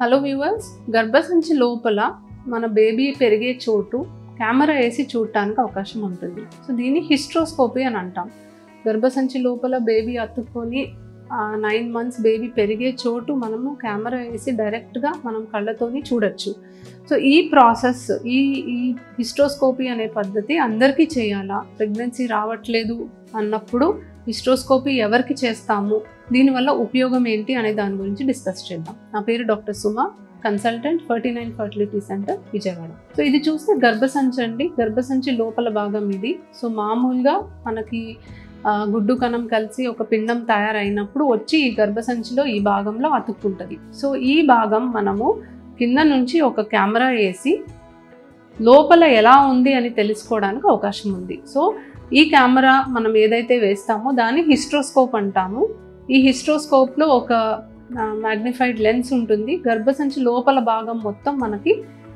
Hello viewers, గర్భసంచి లోపల మన బేబీ పెరిగే చోటు కెమెరా వేసి చూడటానికి అవకాశం ఉంటుంది. సో దీన్ని హిస్ట్రోస్కోపీ అని అంటాం. గర్భసంచి లోపల బేబీ అతుక్కొని 9 months బేబీ పెరిగే చోటు మనము కెమెరా వేసి డైరెక్ట్గా మనం కళ్ళతోని చూడొచ్చు. సో ఈ ప్రాసెస్, ఈ హిస్ట్రోస్కోపీ అనే పద్ధతి అందరికీ చేయాలా, ప్రెగ్నెన్సీ రావట్లేదు అన్నప్పుడు హిస్ట్రోస్కోపీ ఎవరికి చేస్తాము, దీనివల్ల ఉపయోగం ఏంటి అనే దాని గురించి డిస్కస్ చేద్దాం. నా పేరు doctor Suma, consultant 49 fertility centre, Vijayawada. So ఇది చూస్తే గర్భసంచి అండి. గర్భసంచి లోపల భాగం ఇది. సో మామూలుగా మనకి గుడ్డు కణం కలిసి ఒక పిండం తయారైనప్పుడు వచ్చి ఈ గర్భసంచిలో ఈ భాగంలో అతుక్కుంటుంది. సో ఈ భాగం మనము కింద నుంచి ఒక కెమెరా వేసి లోపల ఎలా ఉంది అని తెలుసుకోవడానికి అవకాశం ఉంది. సో ఈ కెమెరా మనం ఏదైతే వేస్తామో దాన్ని హిస్ట్రోస్కోప్ అంటాము. ఈ హిస్ట్రోస్కోప్లో ఒక మ్యాగ్నిఫైడ్ లెన్స్ ఉంటుంది. గర్భసంచి లోపల భాగం మొత్తం మనకి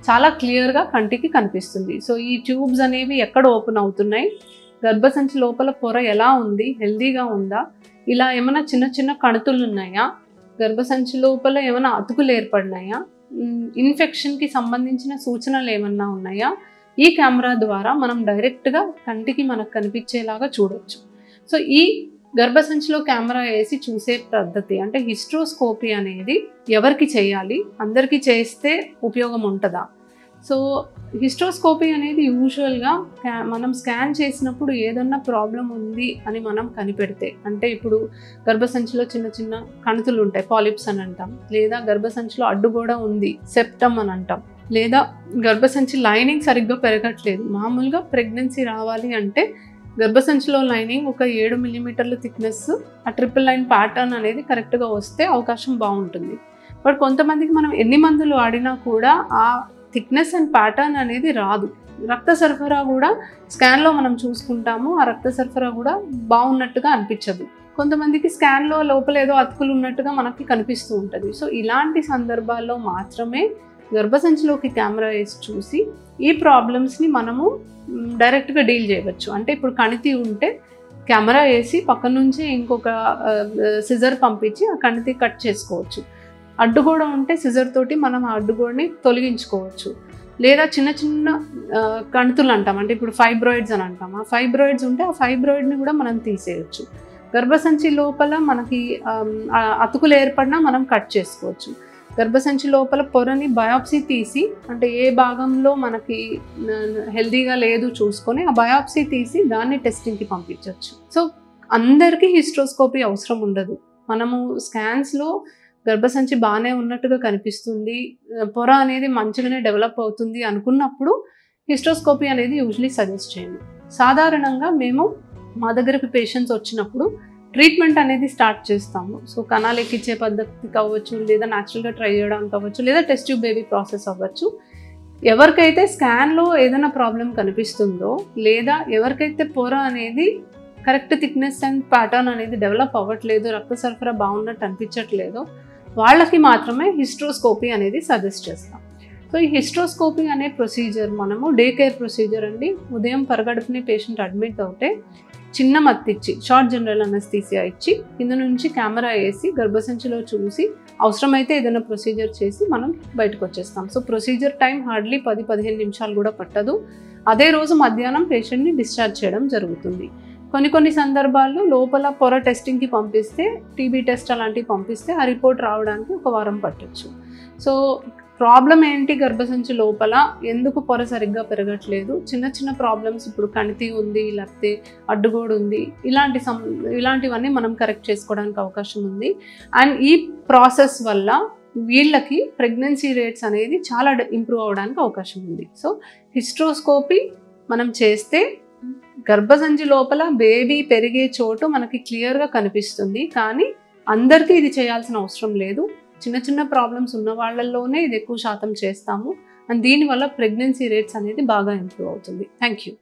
చాలా క్లియర్గా కంటికి కనిపిస్తుంది. సో ఈ ట్యూబ్స్ అనేవి ఎక్కడ ఓపెన్ అవుతున్నాయి, గర్భసంచి లోపల పొర ఎలా ఉంది, హెల్దీగా ఉందా, ఇలా ఏమైనా చిన్న చిన్న కణుతులు ఉన్నాయా, గర్భసంచి లోపల ఏమైనా అతుకులు ఏర్పడినాయా, ఇన్ఫెక్షన్కి సంబంధించిన సూచనలు ఏమన్నా ఉన్నాయా, ఈ కెమెరా ద్వారా మనం డైరెక్ట్గా కంటికి మనకు కనిపించేలాగా చూడవచ్చు. సో ఈ గర్భసంచిలో కెమెరా వేసి చూసే పద్ధతి అంటే హిస్ట్రోస్కోపీ అనేది ఎవరికి చేయాలి, అందరికీ చేస్తే ఉపయోగం ఉంటుందా? సో హిస్ట్రోస్కోపీ అనేది యూజువల్గా మనం స్కాన్ చేసినప్పుడు ఏదన్నా ప్రాబ్లం ఉంది అని మనం కనిపెడితే, అంటే ఇప్పుడు గర్భసంచిలో చిన్న చిన్న కణుతులు ఉంటాయి, పాలిప్స్ అని అంటాం, లేదా గర్భసంచిలో అడ్డుగోడ ఉంది, సెప్టమ్ అని అంటాం, లేదా గర్భసంచి లైనింగ్ సరిగ్గా పెరగట్లేదు. మామూలుగా ప్రెగ్నెన్సీ రావాలి అంటే గర్భసంచిలో లైనింగ్ ఒక 7 mm థిక్నెస్, ఆ ట్రిపుల్ లైన్ ప్యాటర్న్ అనేది కరెక్ట్గా వస్తే అవకాశం బాగుంటుంది. బట్ కొంతమందికి మనం ఎన్ని మందులు వాడినా కూడా ఆ థిక్నెస్ అండ్ ప్యాటర్న్ అనేది రాదు. రక్త సరఫరా కూడా స్కాన్లో మనం చూసుకుంటాము, ఆ రక్త సరఫరా కూడా బాగున్నట్టుగా అనిపించదు. కొంతమందికి స్కాన్లో లోపల ఏదో అతుకులు ఉన్నట్టుగా మనకి కనిపిస్తూ ఉంటుంది. సో ఇలాంటి సందర్భాల్లో మాత్రమే గర్భసంచిలోకి కెమెరా వేసి చూసి ఈ ప్రాబ్లమ్స్ని మనము డైరెక్ట్గా డీల్ చేయవచ్చు. అంటే ఇప్పుడు కణితి ఉంటే కెమెరా వేసి పక్క నుంచి ఇంకొక సిజర్ పంపించి ఆ కణితి కట్ చేసుకోవచ్చు. అడ్డుగోడ ఉంటే సిజర్ తోటి మనం ఆ అడ్డుగోడని తొలగించుకోవచ్చు. లేదా చిన్న చిన్న కణుతులు అంటాం, అంటే ఇప్పుడు ఫైబ్రాయిడ్స్ అని అంటాం, ఆ ఫైబ్రాయిడ్స్ ఉంటే ఆ ఫైబ్రాయిడ్ని కూడా మనం తీసేయచ్చు. గర్భసంచి లోపల మనకి అతుకులు ఏర్పడినా మనం కట్ చేసుకోవచ్చు. గర్భసంచి లోపల పొరని బయాప్సీ తీసి, అంటే ఏ భాగంలో మనకి హెల్దీగా లేదు చూసుకొని ఆ బయాప్సీ తీసి దాన్ని టెస్టింగ్కి పంపించవచ్చు. సో అందరికీ హిస్ట్రోస్కోపీ అవసరం ఉండదు. మనము స్కాన్స్లో గర్భసంచి బాగానే ఉన్నట్టుగా కనిపిస్తుంది, పొర అనేది మంచిగానే డెవలప్ అవుతుంది అనుకున్నప్పుడు హిస్ట్రోస్కోపీ అనేది యూజువలీ సజెస్ట్ చేయండి. సాధారణంగా మేము మా దగ్గరికి పేషెంట్స్ వచ్చినప్పుడు ట్రీట్మెంట్ అనేది స్టార్ట్ చేస్తాము. సో కణాలు ఎక్కించే పద్ధతి కావచ్చు, లేదా న్యాచురల్గా ట్రై చేయడానికి అవ్వచ్చు, లేదా టెస్ట్ ట్యూబ్ బేబీ ప్రాసెస్ అవ్వచ్చు. ఎవరికైతే స్కాన్లో ఏదైనా ప్రాబ్లం కనిపిస్తుందో, లేదా ఎవరికైతే పొర అనేది కరెక్ట్ థిక్నెస్ అండ్ ప్యాటర్న్ అనేది డెవలప్ అవ్వట్లేదు, రక్త సరఫరా బాగున్నట్టు అనిపించట్లేదో వాళ్ళకి మాత్రమే హిస్ట్రోస్కోపీ అనేది సజెస్ట్ చేస్తాం. సో ఈ హిస్ట్రోస్కోపీ అనే ప్రొసీజర్ మనము డే కేర్ ప్రొసీజర్ అండి. ఉదయం పరగడుపునే పేషెంట్ అడ్మిట్ అవుతే చిన్న మత్తు ఇచ్చి, షార్ట్ జనరల్ అనస్థీసియా ఇచ్చి, కింద నుంచి కెమెరా వేసి గర్భసంచిలో చూసి అవసరమైతే ఏదైనా ప్రొసీజర్ చేసి మనం బయటకు వచ్చేస్తాం. సో ప్రొసీజర్ టైం హార్డ్లీ 10-15 నిమిషాలు కూడా పట్టదు. అదే రోజు మధ్యాహ్నం పేషెంట్ని డిశ్చార్జ్ చేయడం జరుగుతుంది. కొన్ని సందర్భాల్లో లోపల పొర టెస్టింగ్కి పంపిస్తే, టీబీ టెస్ట్ అలాంటివి పంపిస్తే ఆ రిపోర్ట్ రావడానికి 1 వారం పట్టచ్చు. సో ప్రాబ్లం ఏంటి, గర్భసంచి లోపల ఎందుకు పొర సరిగ్గా పెరగట్లేదు, చిన్న చిన్న ప్రాబ్లమ్స్, ఇప్పుడు కణితి ఉంది, లేకపోతే అడ్డుగోడు ఉంది, ఇలాంటివన్నీ మనం కరెక్ట్ చేసుకోవడానికి అవకాశం ఉంది. అండ్ ఈ ప్రాసెస్ వల్ల వీళ్ళకి ప్రెగ్నెన్సీ రేట్స్ అనేది చాలా ఇంప్రూవ్ అవ్వడానికి అవకాశం ఉంది. సో హిస్ట్రోస్కోపీ మనం చేస్తే గర్భసంచి లోపల బేబీ పెరిగే చోటు మనకి క్లియర్గా కనిపిస్తుంది. కానీ అందరికీ ఇది చేయాల్సిన అవసరం లేదు. చిన్న చిన్న ప్రాబ్లమ్స్ ఉన్న వాళ్ళల్లోనే ఇది ఎక్కువ శాతం చేస్తాము. అండ్ దీనివల్ల ప్రెగ్నెన్సీ రేట్స్ అనేది బాగా ఇంప్రూవ్ అవుతుంది. Thank you.